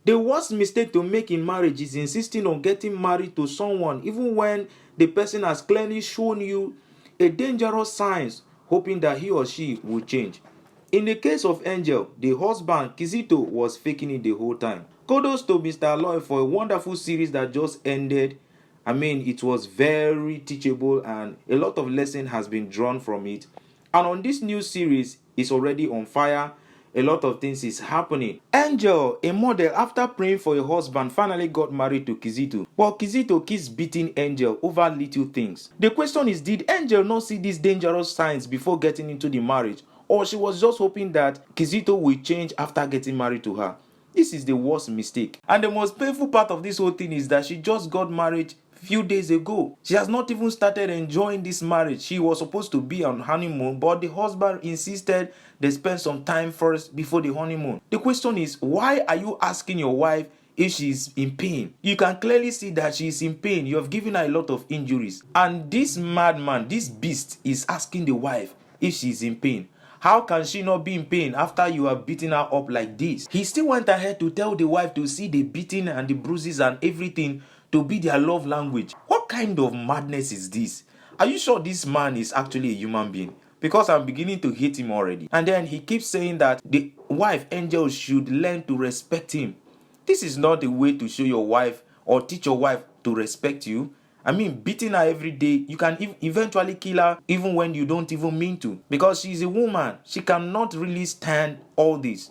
The worst mistake to make in marriage is insisting on getting married to someone even when the person has clearly shown you a dangerous signs, hoping that he or she will change. In the case of Angel, the husband Kizito was faking it the whole time. Kudos to Mr. Aloy for a wonderful series that just ended. I mean, it was very teachable and a lot of lesson has been drawn from it. And on this new series, it's already on fire. A lot of things is happening. Angel, a model, after praying for a husband, finally got married to Kizito. But Kizito keeps beating Angel over little things. The question is, did Angel not see these dangerous signs before getting into the marriage? Or she was just hoping that Kizito will change after getting married to her? This is the worst mistake. And the most painful part of this whole thing is that she just got married few days ago. She has not even started enjoying this marriage. She was supposed to be on honeymoon, but the husband insisted they spend some time first before the honeymoon. The question is, why are you asking your wife if she's in pain? You can clearly see that she is in pain. You have given her a lot of injuries. And this madman, this beast, is asking the wife if she's in pain. How can she not be in pain after you have beaten her up like this? He still went ahead to tell the wife to see the beating and the bruises and everything to be their love language. What kind of madness is this? Are you sure this man is actually a human being? Because I'm beginning to hate him already. And then he keeps saying that the wife, Angel, should learn to respect him. This is not the way to show your wife or teach your wife to respect you. I mean, beating her every day, you can eventually kill her even when you don't even mean to. Because she's a woman. She cannot really stand all this.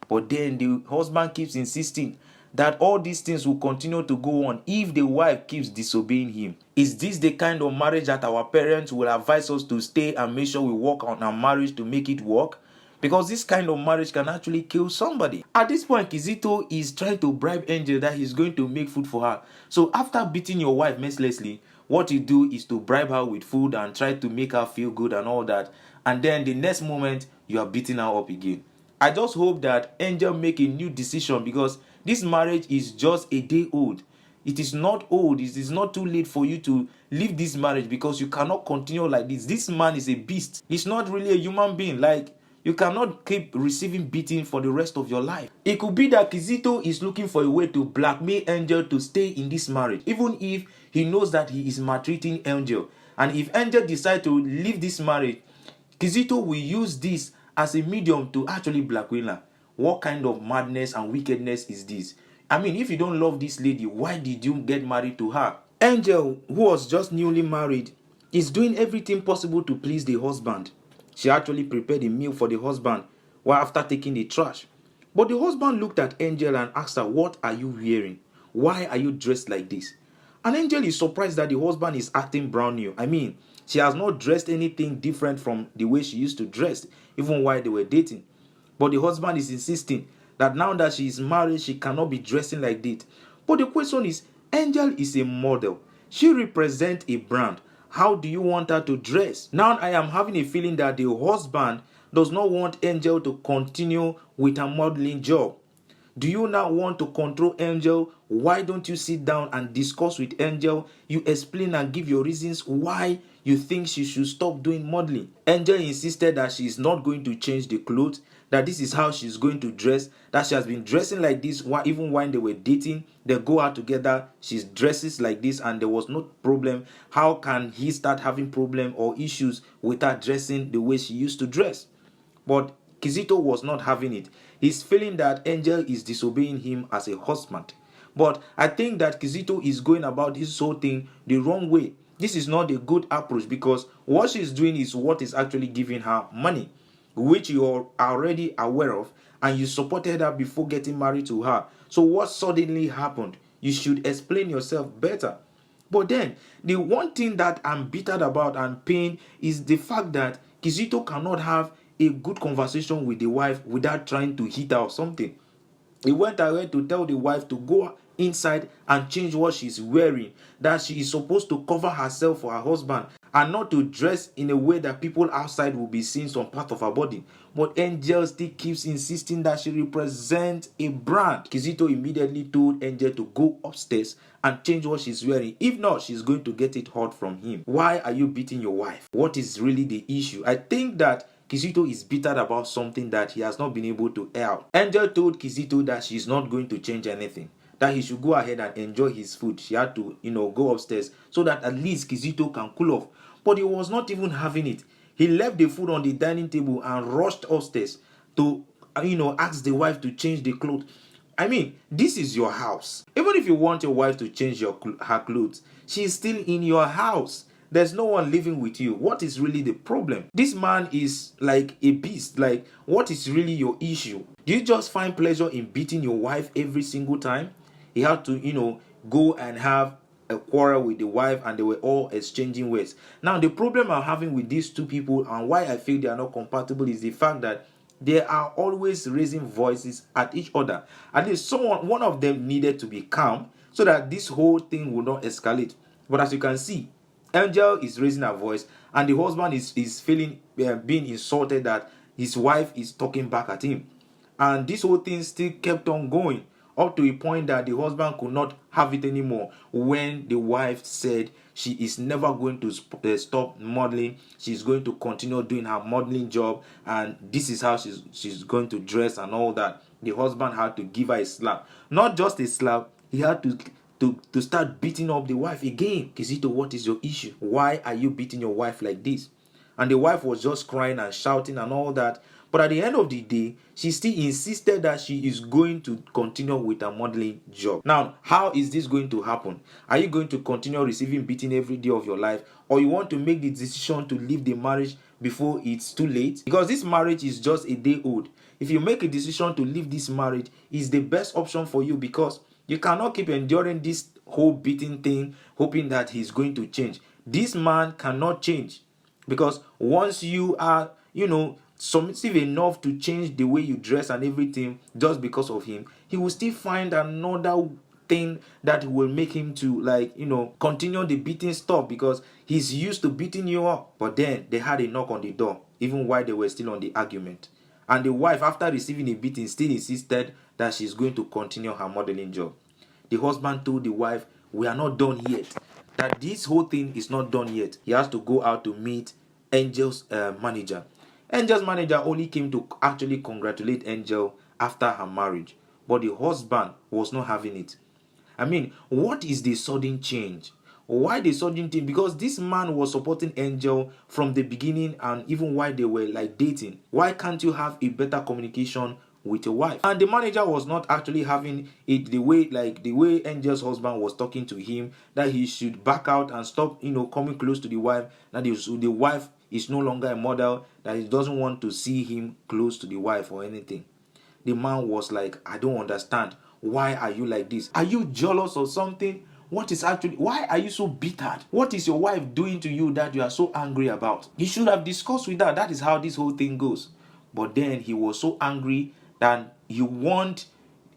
But then the husband keeps insisting that all these things will continue to go on if the wife keeps disobeying him. Is this the kind of marriage that our parents will advise us to stay and make sure we work on our marriage to make it work? Because this kind of marriage can actually kill somebody. At this point, Kizito is trying to bribe Angel that he's going to make food for her. So after beating your wife mercilessly, what you do is to bribe her with food and try to make her feel good and all that. And then the next moment, you are beating her up again. I just hope that Angel make a new decision, because this marriage is just a day old. It is not old. It is not too late for you to leave this marriage, because you cannot continue like this. This man is a beast. He's not really a human being. Like, you cannot keep receiving beating for the rest of your life. It could be that Kizito is looking for a way to blackmail Angel to stay in this marriage, even if he knows that he is maltreating Angel. And if Angel decides to leave this marriage, Kizito will use this as a medium to actually blackmail her. What kind of madness and wickedness is this? I mean, if you don't love this lady, why did you get married to her? Angel, who was just newly married, is doing everything possible to please the husband. She actually prepared a meal for the husband while after taking the trash. But the husband looked at Angel and asked her, "What are you wearing? Why are you dressed like this?" And Angel is surprised that the husband is acting brand new. I mean, she has not dressed anything different from the way she used to dress, even while they were dating. But the husband is insisting that now that she is married, she cannot be dressing like this. But the question is, Angel is a model. She represents a brand. How do you want her to dress? Now I am having a feeling that the husband does not want Angel to continue with her modeling job. Do you now want to control Angel? Why don't you sit down and discuss with Angel? You explain and give your reasons why you think she should stop doing modeling. Angel insisted that she is not going to change the clothes, that this is how she's going to dress, that she has been dressing like this even when they were dating. They go out together, she dresses like this and there was no problem. How can he start having problem or issues with her dressing the way she used to dress? But Kizito was not having it. He's feeling that Angel is disobeying him as a husband. But I think that Kizito is going about this whole thing the wrong way. This is not a good approach, because what she's doing is what is actually giving her money, which you are already aware of, and you supported her before getting married to her. So what suddenly happened? You should explain yourself better. But then, the one thing that I'm bitter about and pain is the fact that Kizito cannot have a good conversation with the wife without trying to hit her or something. He went ahead to tell the wife to go inside and change what she's wearing, that she is supposed to cover herself for her husband and not to dress in a way that people outside will be seeing some part of her body. But Angel still keeps insisting that she represents a brand. Kizito immediately told Angel to go upstairs and change what she's wearing. If not, she's going to get it hot from him. Why are you beating your wife? What is really the issue? I think that Kizito is bitter about something that he has not been able to air out. Angel told Kizito that she's not going to change anything, that he should go ahead and enjoy his food. She had to, go upstairs so that at least Kizito can cool off. But he was not even having it. He left the food on the dining table and rushed upstairs to, ask the wife to change the clothes. I mean, this is your house. Even if you want your wife to change her clothes, she is still in your house. There's no one living with you. What is really the problem? This man is like a beast. Like, what is really your issue? Do you just find pleasure in beating your wife every single time? He had to, go and have a quarrel with the wife, and they were all exchanging words. Now, the problem I'm having with these two people and why I feel they are not compatible is the fact that they are always raising voices at each other. At least one of them needed to be calm so that this whole thing would not escalate. But as you can see, Angel is raising her voice, and the husband is feeling being insulted that his wife is talking back at him. And this whole thing still kept on going up to a point that the husband could not have it anymore when the wife said she is never going to stop modeling. She's going to continue doing her modeling job, and this is how she's going to dress and all that. The husband had to give her a slap. Not just a slap, he had to start beating up the wife again. Kizito, what is your issue? Why are you beating your wife like this? And the wife was just crying and shouting and all that. But at the end of the day, she still insisted that she is going to continue with her modeling job. Now, how is this going to happen? Are you going to continue receiving beating every day of your life? Or you want to make the decision to leave the marriage before it's too late? Because this marriage is just a day old. If you make a decision to leave this marriage, it's the best option for you, because you cannot keep enduring this whole beating thing, hoping that he's going to change. This man cannot change, because once you are, submissive enough to change the way you dress and everything just because of him, he will still find another thing that will make him to continue the beating stuff, because he's used to beating you up. But then they had a knock on the door even while they were still on the argument, and the wife, after receiving a beating, still insisted that she's going to continue her modeling job. The husband told the wife, we are not done yet, that this whole thing is not done yet. He has to go out to meet Angel's manager. Angel's manager only came to actually congratulate Angel after her marriage, but the husband was not having it. I mean, what is the sudden change? Why the sudden thing? Because this man was supporting Angel from the beginning, and even while they were dating. Why can't you have a better communication with your wife? And the manager was not actually having it the way Angel's husband was talking to him, that he should back out and stop coming close to the wife, that the wife is no longer a model, that he doesn't want to see him close to the wife or anything. The man was like, I don't understand. Why are you like this? Are you jealous or something? Why are you so bitter? What is your wife doing to you that you are so angry about? You should have discussed with her. That is how this whole thing goes. But then he was so angry that he want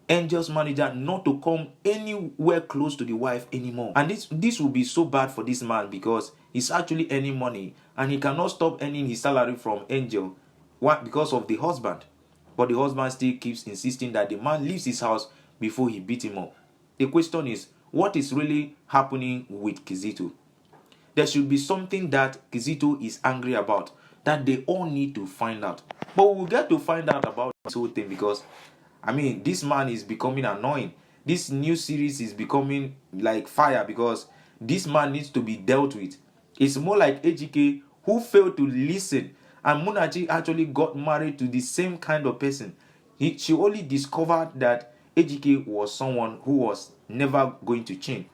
Angel's manager not to come anywhere close to the wife anymore. And this will be so bad for this man, because he's actually earning money and he cannot stop earning his salary from Angel. Why? Because of the husband. But the husband still keeps insisting that the man leaves his house before he beat him up. The question is, what is really happening with Kizito? There should be something that Kizito is angry about that they all need to find out. But we'll get to find out about this whole thing, because this man is becoming annoying. This new series is becoming like fire, because this man needs to be dealt with. It's more like Ejike, who failed to listen, and Munachi actually got married to the same kind of person. She only discovered that Ejike was someone who was never going to change.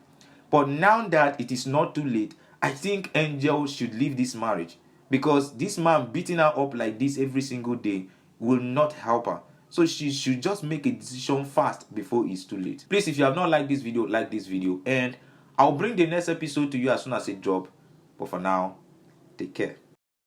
But now that it is not too late, I think Angel should leave this marriage, because this man beating her up like this every single day will not help her. So she should just make a decision fast before it's too late. Please, if you have not liked this video, like this video, and I'll bring the next episode to you as soon as it drops. But for now, take care.